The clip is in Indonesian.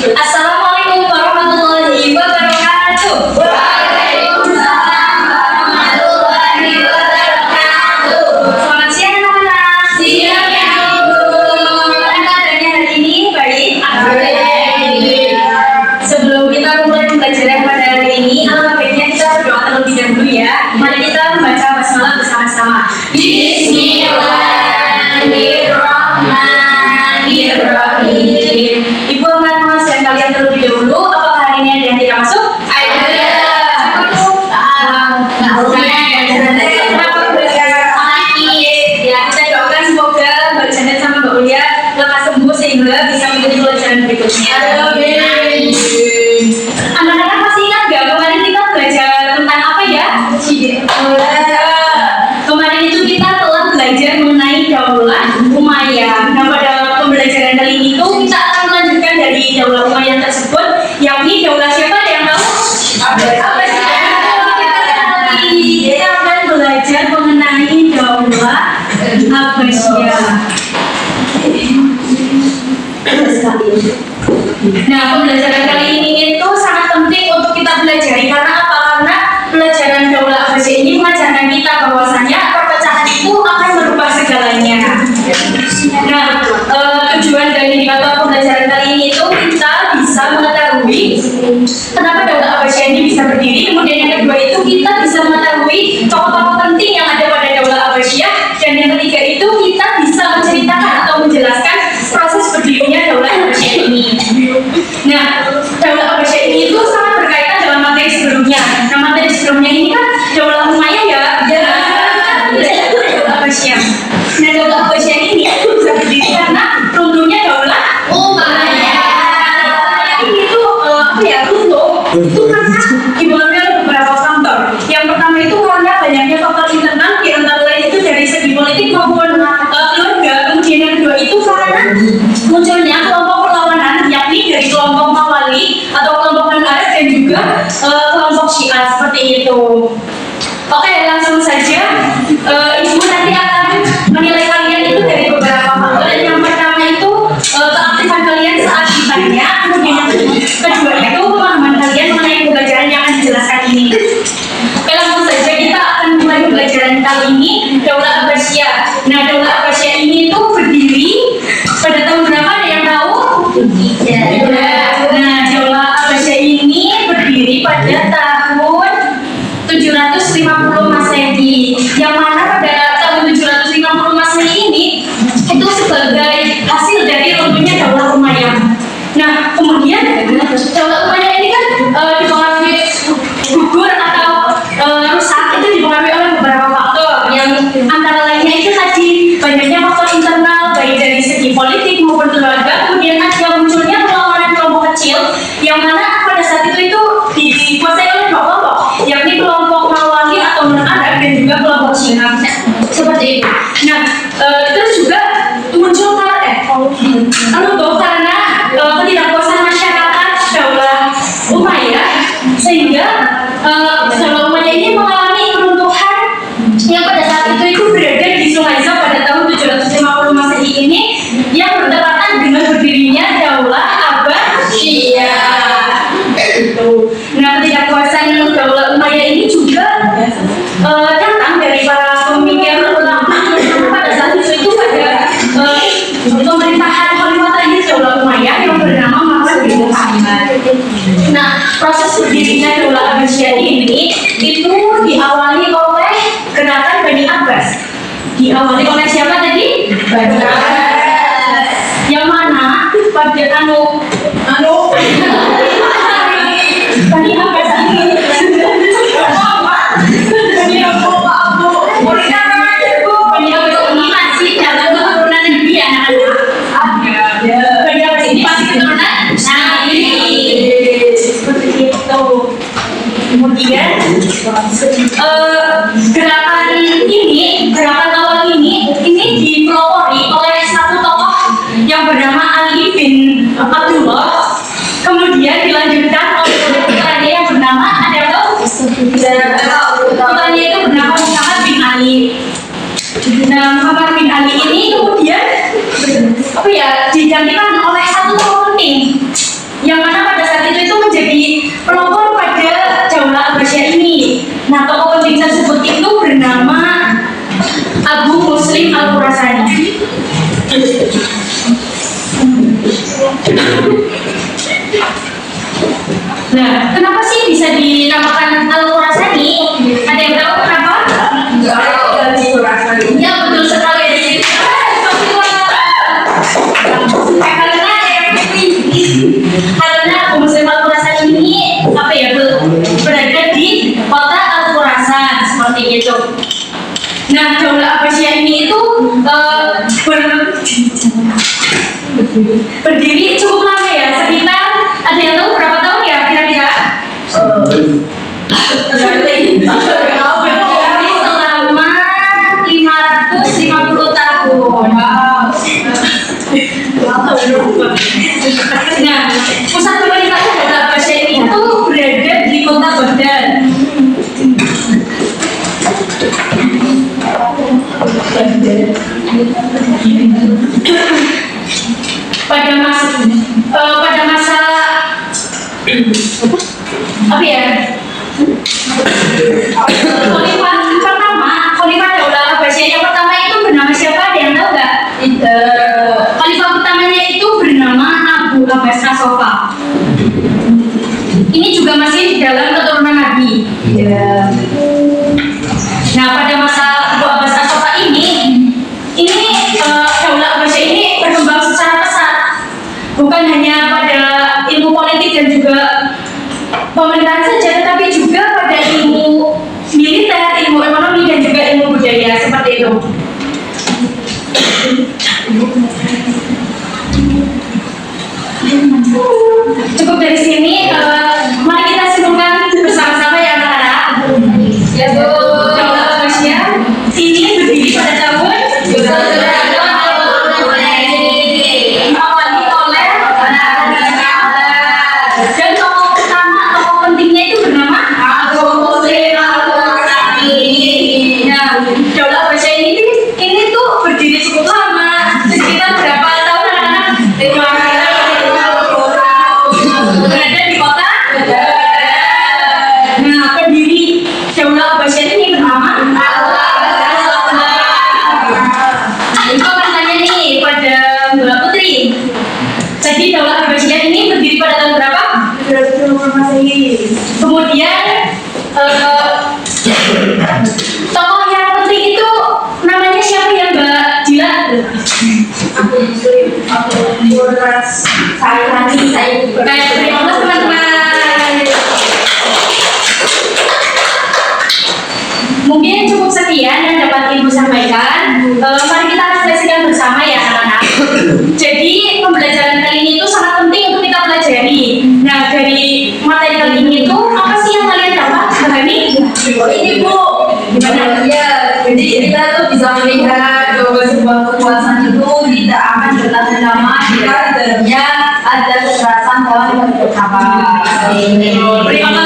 Assalamualaikum warahmatullahi wabarakatuh. Waalaikumsalam warahmatullahi wabarakatuh. Selamat siang anak-anak. Siang ya Ibu. Gimana kabarnya hari ini? Baik. Sebelum kita mulai pembelajaran pada hari ini, alangkah baiknya kita berdoa terlebih dahulu ya. Mari kita membaca basmalah bersama-sama. Bismillahirrahmanirrahim. Ibu akan mengajarkan kalian terlebih dahulu. Apakah hari ini ada yang tidak masuk? Ada. Kenapa belajar ya, kita doakan semoga Mbak Janet sama Mbak Ulia lekas sembuh sehingga bisa mengikuti pelajaran berikutnya. Anak-anak masih ingat nggak kemarin kita belajar tentang apa ya? Kemarin itu kita telah belajar mengenai Daulah Umayyah. Nah, pada pembelajaran kali ini tuh kita akan melanjutkan dari Daulah Umayyah tersebut, yakni Daulah siapa ada yang tahu? Kita akan belajar mengenai Daulah Abbasiyah. Nah, pembelajaran kali ini itu sangat penting untuk kita pelajari. Karena apa? Karena pelajaran Daulah Abbasiyah ini mengajarkan kita bahwasanya perpecahan itu akan merubah segalanya. Nah, tujuan dan indikator pembelajaran kali ini itu kita bisa mengetahui kenapa Daulah Abbasiyah ini bisa berdiri. Kemudian yang kedua itu kita bisa mengetahui tokoh-tokoh penting yang ada pada Daulah Abbasiyah. Dan yang ketiga itu kita bisa menceritakan atau menjelaskan proses berdirinya Daulah Abbasiyah ini. Nah, Daulah Abbasiyah ini itu sangat berkaitan dalam materi sebelumnya. Nah, materi sebelumnya ini kan Daulah Umayyah ya. Daulah Abbasiyah. Nah, Daulah Abbasiyah ini bisa berdiri karena runtuhnya Daulah Umayyah. Ini tuh runtuh. Itu karena dipengaruhi oleh beberapa faktor. Yang pertama itu karena banyaknya faktor internal, di antara lain itu dari segi politik maupun keluarga. Kemudian yang kedua itu karena munculnya kelompok perlawanan, yakni dari kelompok Mawali atau kelompok Al-Arab dan juga kelompok Syiah seperti itu. Oke, langsung saja. Ibu nanti akan menilai kalian itu dari beberapa faktor. Yang pertama itu keaktifan kalian saat ditanya. Kemudian yang kedua itu pemahaman kalian mengenai pembelajaran yang akan dijelaskan ini. Oke, langsung saja kita akan mulai pembelajaran kali ini, Daulah Abbasiyah. Nah, Daulah Abbasiyah ini tuh berdiri pada tahun berapa, ada yang tahu? Nah, Daulah Abbasiyah ini berdiri pada tahun 750 Masehi. Yang mana pada tahun 750 Masehi ini itu sebagai hasil dari runtuhnya Daulah Umayyah. Nah, kemudian Daulah Umayyah ini kan dipengaruhi gugur atau rusak itu dipengaruhi oleh beberapa faktor yang antara lainnya itu tadi banyaknya faktor internal baik dari segi politik maupun keluarga. Kemudian ada munculnya perlawanan kelompok kecil yang mana pada saat itu dikuasai oleh dua kelompok, yakni kelompok Mawali atau non-Arab dan juga kelompok Syiah seperti itu. Nah, terus juga muncul karena ketidakpuasan masyarakat Daulah Umayyah sehingga Daulah Umayyah ini mengalami keruntuhan yang pada saat itu berada di Sungai Zab pada tahun 750 Masehi ini yang berdekatan dengan berdirinya Daulah Abbasiyah. Nah, ketidakpuasan Daulah Umayyah ini juga datang dari para pemikir ulama pada saat itu pada pemerintahan Khalifah terakhir Daulah Umayyah yang bernama Marwan bin Muhammad. Nah, proses berdirinya Daulah Abbasiyah ini itu diawali oleh gerakan Bani Abbas. Diawali oleh siapa tadi? Bani Abbas. Yang mana pada Bani Abbas ini Bani Abbas ini masih dalam keturunan Nabi anak-anak. Bani Abbas ini masih keturunan Nabi. Seperti itu. Kemudian gerakan awal ini dipelopori oleh satu tokoh yang bernama Ali bin Abdullah. Kemudian dilanjutkan oleh putranya yang bernama putranya itu bernama Muhammad bin Ali. Nah, Muhammad bin Ali ini kemudian digantikan oleh satu tokoh penting yang Nah, Daulah Abbasiyah ini itu berdiri cukup lama ya, sekitar ada yang tahu berapa tahun ya kira-kira? Selama 550 tahun. Nah, pusat pemerintahan Daulah Abbasiyah ini itu berada di kota Baghdad. Pada masa apa ya? Khalifah Daulah Abbasiyah yang pertama itu bernama siapa? Ada yang tahu nggak? Khalifah pertamanya itu bernama Abu Abbas As-Soffa. Ini juga masih dalam keturunan Nabi. Nah, pada masa Abu Abbas As-Soffa ini Daulah Abbasiyah ini berkembang secara pesat, bukan hanya pada ilmu politik dan juga pemerintahan saja, tetapi juga pada ilmu militer, ilmu ekonomi dan juga ilmu budaya seperti itu. Cukup dari sini, mari kita simpulkan bersama-sama ya anak-anak. Ya Bu, Daulah Abbasiyah ini berdiri pada tahun dan tokoh utama, tokoh pentingnya itu bernama Abu Muslim Al-Khurasani. Nah, Daulah Abbasiyah ini tuh berdiri cukup lama, sekitar berapa tahun anak-anak? 550 tahun. Berada di kota Baghdad. Nah, pendiri Daulah Abbasiyah ini bernama Itu akan tanya nih pada Mbak Putri. Jadi Daulah Abbasiyah ini berdiri pada tahun berapa? 300 Masehi. Kemudian tokoh yang penting itu namanya siapa ya Mbak Dila? Abu Muslim Al-Khurasani. Baik, terima kasih teman-teman. Mungkin cukup sekian yang dapat Ibu sampaikan. Mari kita refleksikan bersama ya anak-anak. Jadi pembelajaran kali ini itu sangat penting untuk kita pelajari. Nah, dari materi kali ini itu apa sih yang kalian dapat? Ini Bu, gimana? Ya, jadi kita tuh bisa melihat bahwa sebuah kekuasaan itu tidak akan bertahan lama jika di dalamnya ada kekerasan dalam bentuk apa. Terima kasih.